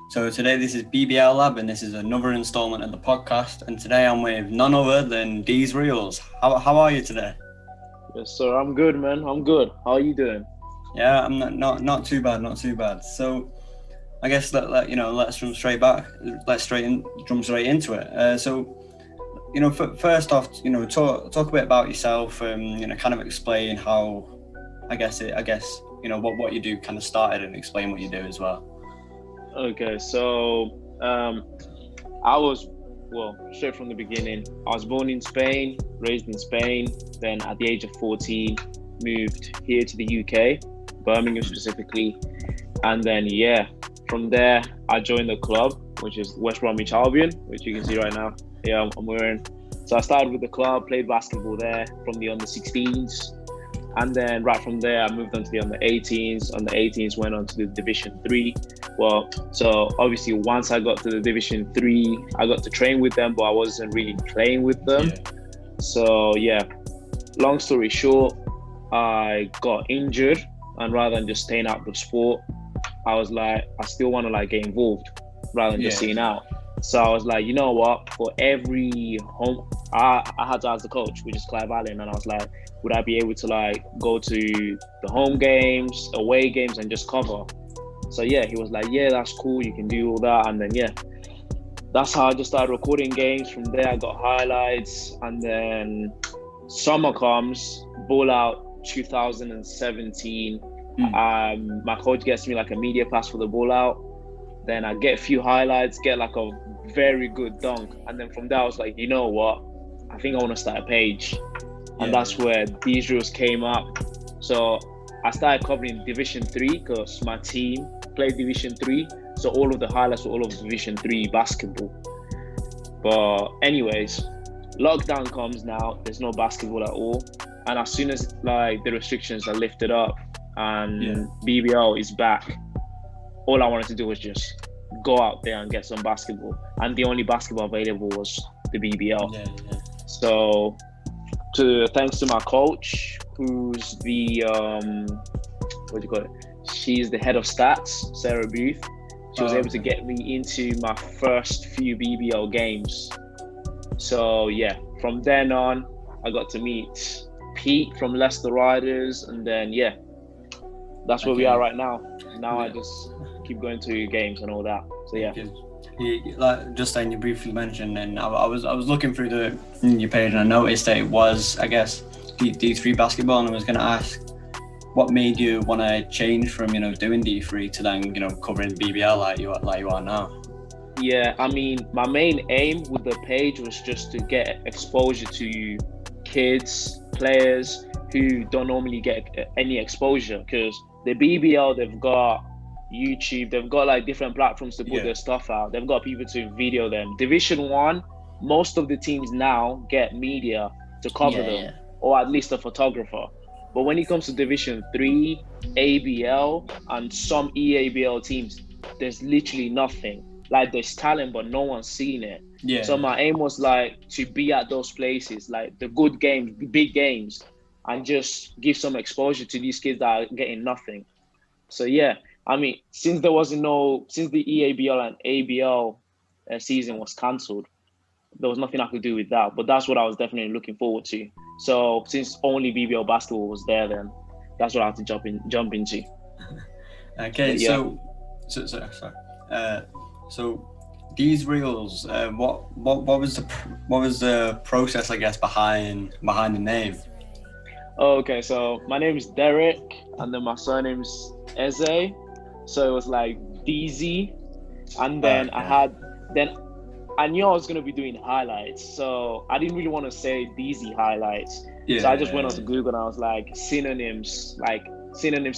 So today this is BBL LAB and this is another installment of the podcast. And today I'm with none other than DezeReels. How are you today? Yes, sir. I'm good, man. I'm good. How are you doing? Yeah, I'm not too bad, not too bad. So I guess let's jump straight back. Jump straight into it. First off, talk a bit about yourself. Kind of explain how, what you do kind of started, and explain what you do as well. Okay, so I was, straight from the beginning. I was born in Spain, raised in Spain. Then at the age of 14, moved here to the UK, Birmingham specifically. And then, from there, I joined the club, which is West Bromwich Albion, which you can see right now. Yeah, I'm wearing. So I started with the club, played basketball there from the under-16s. And then right from there, I moved on to the under-18s. Under-18s went on to the Division 3. So obviously once I got to the Division 3, I got to train with them, but I wasn't really playing with them. So long story short, I got injured, and rather than just staying out of the sport, I was like, I still want to get involved rather than just staying out. So I was like, you know what, for every home, I had to ask the coach, which is Clive Allen, and I was like, would I be able to go to the home games, away games, and just cover? So he was like, yeah, that's cool, you can do all that. And then that's how I just started recording games. From there I got highlights, and then summer comes, ball out 2017. My coach gets me a media pass for the ball out. Then I get a few highlights, get a very good dunk. And then from there I was like, you know what, I think I want to start a page. And that's where DezeReels came up. So I started covering Division 3 because my team played Division 3. So all of the highlights were all of Division 3 basketball. But anyways, lockdown comes now. There's no basketball at all. And as soon as the restrictions are lifted up and BBL is back, all I wanted to do was just go out there and get some basketball. And the only basketball available was the BBL. So thanks to my coach, who's the she's the head of stats, Sarah Booth. She was able to get me into my first few BBL games. So from then on, I got to meet Pete from Leicester Riders, and then that's where we are right now. I just keep going to games and all that. So just saying, you briefly mentioned, and I was looking through your page, and I noticed that it was, I guess, D3 basketball, and I was going to ask, what made you want to change from doing D3 to then covering BBL like you are now? I mean, my main aim with the page was just to get exposure to kids, players who don't normally get any exposure, because the BBL, they've got YouTube, they've got different platforms to put their stuff out. They've got people to video them. Division 1, most of the teams now get media to cover them, or at least a photographer. But when it comes to Division 3, ABL, and some EABL teams, there's literally nothing. There's talent, but no one's seen it. So my aim was to be at those places, the good games, big games, and just give some exposure to these kids that are getting nothing. So I mean, since the EABL and ABL season was cancelled, there was nothing I could do with that. But that's what I was definitely looking forward to. So since only BBL basketball was there, then that's what I had to jump into. Okay, so DezeReels, what was the process, I guess, behind the name? Okay, so my name is Derek, and then my surname's Eze. So it was DZ, and then I knew I was gonna be doing highlights, so I didn't really want to say DZ highlights. So I just went on to Google, and I was synonyms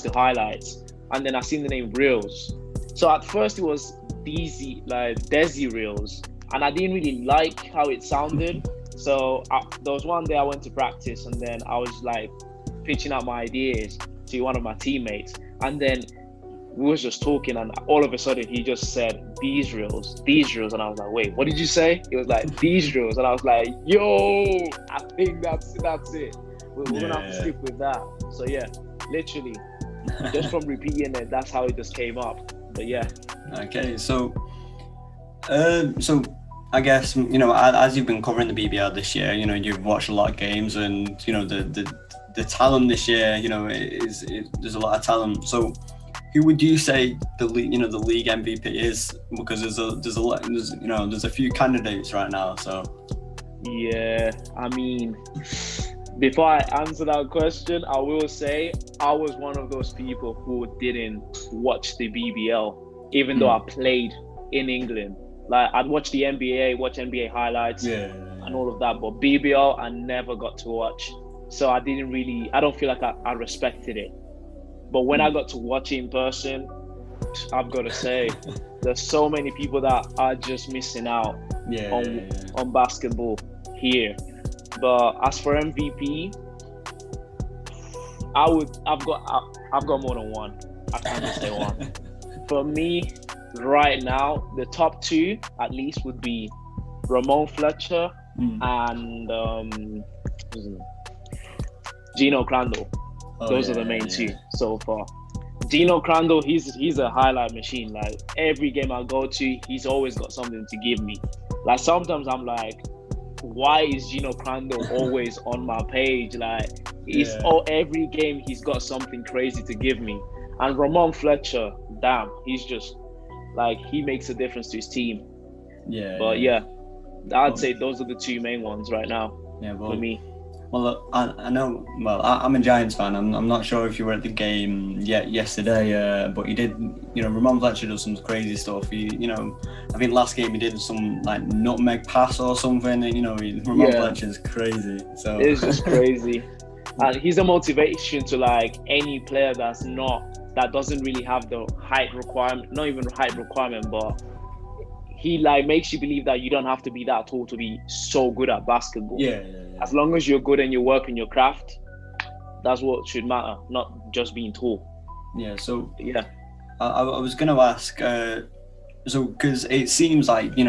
to highlights, and then I seen the name Reels. So at first it was DezeReels, and I didn't really like how it sounded. So there was one day I went to practice, and then I was pitching out my ideas to one of my teammates, and then we was just talking, and all of a sudden he just said DezeReels, and I was like, wait, what did you say? He was like, DezeReels, and I was like, yo, I think that's it. We're gonna have to stick with that. So literally, just from repeating it, that's how it just came up. But yeah. Okay, so I guess, you know, as you've been covering the BBL this year, you know, you've watched a lot of games, and you know the talent this year, you know, there's a lot of talent. So who would you say the league MVP is? Because there's a few candidates right now. So Yeah, I mean, before I answer that question, I will say I was one of those people who didn't watch the BBL, even though I played in England. Like, I'd watch the NBA, watch NBA highlights, and all of that. But BBL, I never got to watch. So I don't feel like I respected it. But when I got to watch it in person, I've got to say, there's so many people that are just missing out on basketball here. But as for MVP, I've got more than one. I can't just say one. For me, right now, the top two at least would be Ramon Fletcher and Geno Crandall. Those are the main two so far. Geno Crandall, he's a highlight machine. Like, every game I go to, he's always got something to give me. Like, sometimes I'm like, why is Geno Crandall always on my page? Like, every game he's got something crazy to give me. And Ramon Fletcher, damn, he's just like, he makes a difference to his team. I'd say those are the two main ones right now for me. Well, I know. Well, I'm a Giants fan. I'm not sure if you were at the game yesterday, but you did. You know, Ramon Fletcher does some crazy stuff. I think last game he did some like nutmeg pass or something. And, Ramon Fletcher's crazy. So it's just crazy. And he's a motivation to like any player that doesn't really have the height requirement. Not even height requirement, but he like makes you believe that you don't have to be that tall to be so good at basketball. As long as you're good and you work in your craft, that's what should matter, not just being tall. I was going to ask, because it seems like, you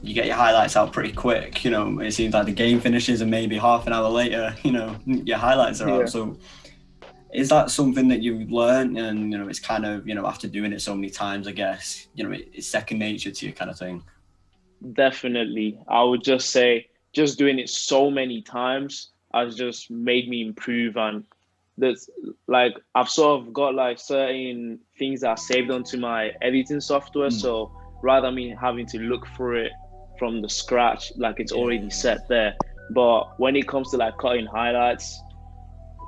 get your highlights out pretty quick. It seems like the game finishes and maybe half an hour later, your highlights are out. So is that something that you've learned, and it's kind of after doing it so many times, I guess it's second nature to you, kind of thing? Definitely. I would just say just doing it so many times has just made me improve, and that's like I've sort of got like certain things that are saved onto my editing software. So rather than me having to look for it from the scratch, like it's already set there. But when it comes to like cutting highlights,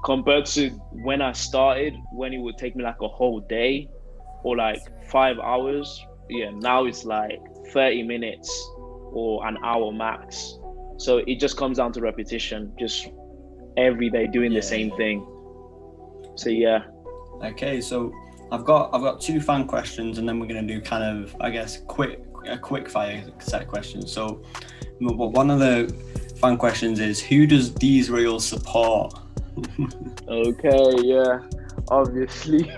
compared to when I started, when it would take me like a whole day or like 5 hours, now it's like 30 minutes or an hour max. So it just comes down to repetition, just every day doing the same thing. So Okay, so I've got two fan questions, and then we're gonna do kind of, I guess, a quick fire set questions. So one of the fan questions is, who does DezeReels support? Okay, obviously.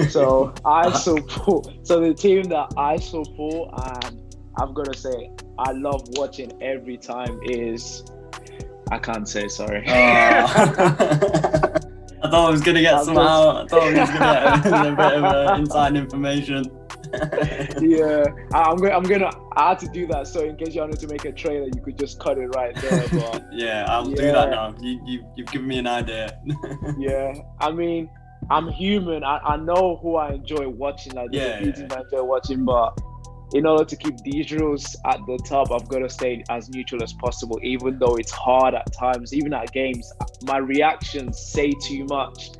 So the team that I support, and I've got to say I love watching every time, is, I can't say, sorry. I thought I was gonna get some out. I thought I was gonna get a bit of inside information. I had to do that, so in case you wanted to make a trailer, you could just cut it right there. But I'll do that now. You've given me an idea. I mean, I'm human. I know who I enjoy watching, like the team I enjoy watching, but in order to keep DezeReels at the top, I've got to stay as neutral as possible, even though it's hard at times. Even at games, my reactions say too much.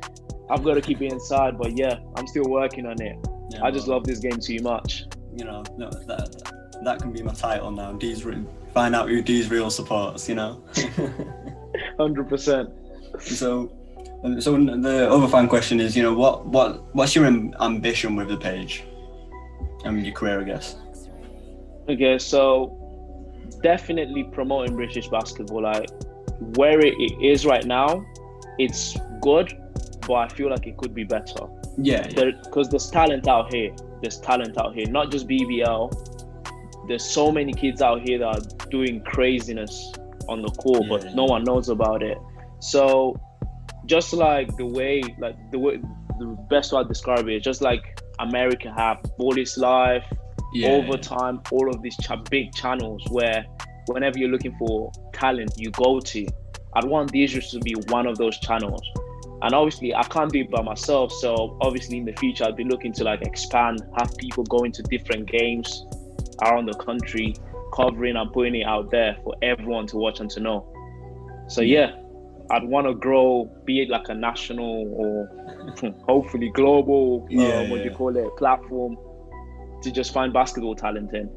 I've got to keep it inside, but I'm still working on it. I just love this game too much. That can be my title now. Find out who DezeReels supports. 100%. So the other fan question is, what's your ambition with the page? I mean, your career, I guess. Okay, so definitely promoting British basketball. Like, where it is right now, it's good, but I feel like it could be better. Because there's talent out here. Not just BBL. There's so many kids out here that are doing craziness on the court, but no one knows about it. So just like the best way I describe it is just like America have Ball is Live, Yeah, Overtime, all of these big channels where whenever you're looking for talent, you go to. I'd want DezeReels to be one of those channels. And obviously, I can't do it by myself. So obviously, in the future, I'd be looking to like expand, have people go into different games around the country, covering and putting it out there for everyone to watch and to know. So yeah, I'd want to grow, be it like a national or hopefully global, what do you call it, platform to just find basketball talent in.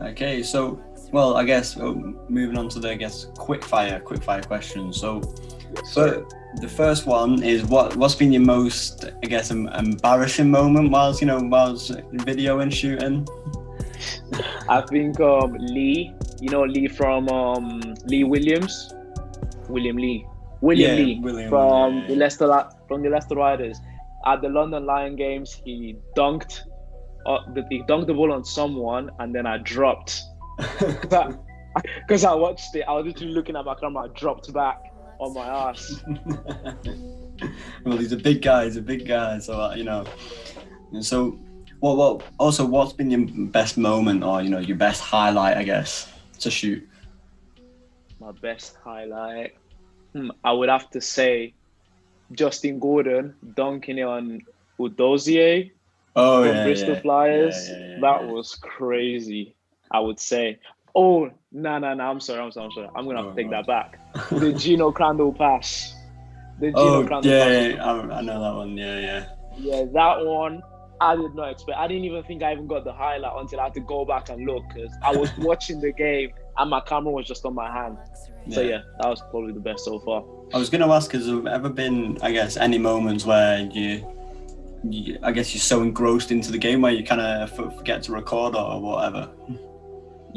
Okay, so well, I guess moving on to the quick fire questions. So, the first one is what's been your most embarrassing moment whilst video and shooting? I think Lee, Lee from William Lee from the Leicester Riders at the London Lion games. He dunked the ball on someone, and then I dropped because I watched it. I was literally looking at my camera. I dropped back on my ass. Well, he's a big guy. So And so, what's been your best moment, or your best highlight, I guess, to shoot? My best highlight, I would have to say, Justin Gordon dunking it on Udozie. From Bristol Flyers. That was crazy, I would say. Oh, no, I'm sorry. I'm going to have to take that back. The Geno Crandall pass. I know that one, Yeah, that one, I did not expect. I didn't even think I even got the highlight until I had to go back and look, because I was watching the game and my camera was just on my hand. So yeah, that was probably the best so far. I was going to ask, has there ever been, any moments where you're so engrossed into the game where you kind of forget to record or whatever?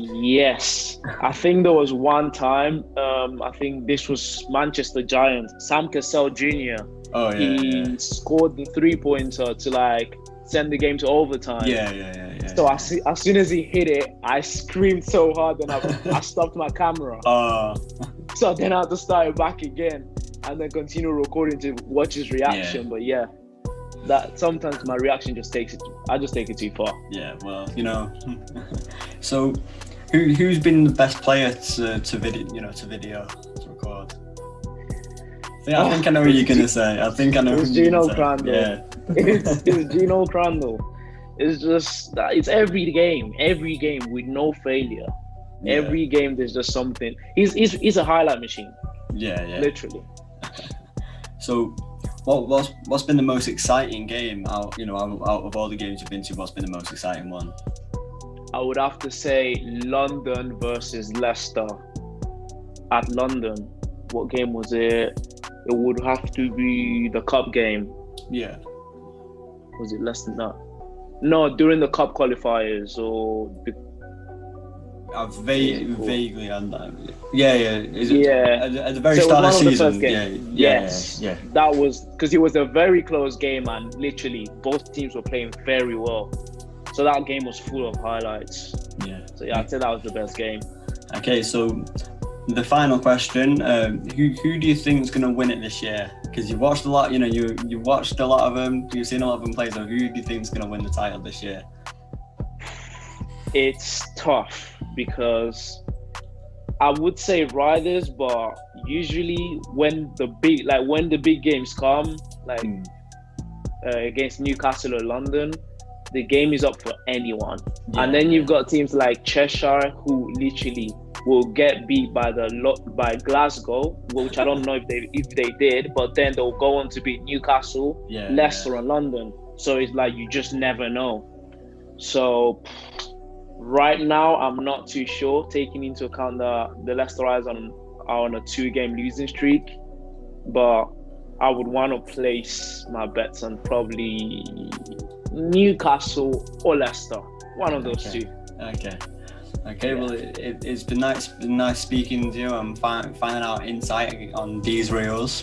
Yes, I think there was one time. I think this was Manchester Giants. Sam Cassell Jr. He scored the 3-pointer to send the game to overtime. So as soon as he hit it, I screamed so hard, and I stopped my camera. So then I had to start it back again and then continue recording to watch his reaction. But yeah. That sometimes my reaction I just take it too far. Yeah, well, So, who's been the best player to record? I think I know what you're gonna say. I think I know. It's Geno Crandall. Yeah, it's Geno Crandall. It's just it's every game with no failure. Yeah. Every game there's just something. He's a highlight machine. Yeah. Literally. So, what's been the most exciting game out of all the games you've been to? What's been the most exciting one? I would have to say London versus Leicester. At London, what game was it? It would have to be the cup game. Yeah. Was it Leicester? No, during the cup qualifiers or the. Vaguely on that. At the very start of the season. Yes. That was because it was a very close game, and literally both teams were playing very well. So that game was full of highlights. Yeah. So I'd say that was the best game. Okay, so the final question: who do you think is going to win it this year? Because you've watched a lot. You watched a lot of them. You've seen a lot of them play. So who do you think is going to win the title this year? It's tough because I would say Riders, but usually when the big games come, against Newcastle or London, the game is up for anyone. And then you've got teams like Cheshire who literally will get beat by Glasgow, which I don't know if they did, but then they'll go on to beat Newcastle, Leicester, and London. So it's you just never know. So right now, I'm not too sure, taking into account the Leicester Riders are on a 2-game losing streak. But I would want to place my bets on probably Newcastle or Leicester. One of those two. Okay. Well, it's been nice speaking to you and finding out insight on DezeReels.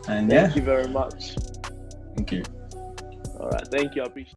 And Thank you very much. Thank you. All right. Thank you. I appreciate it.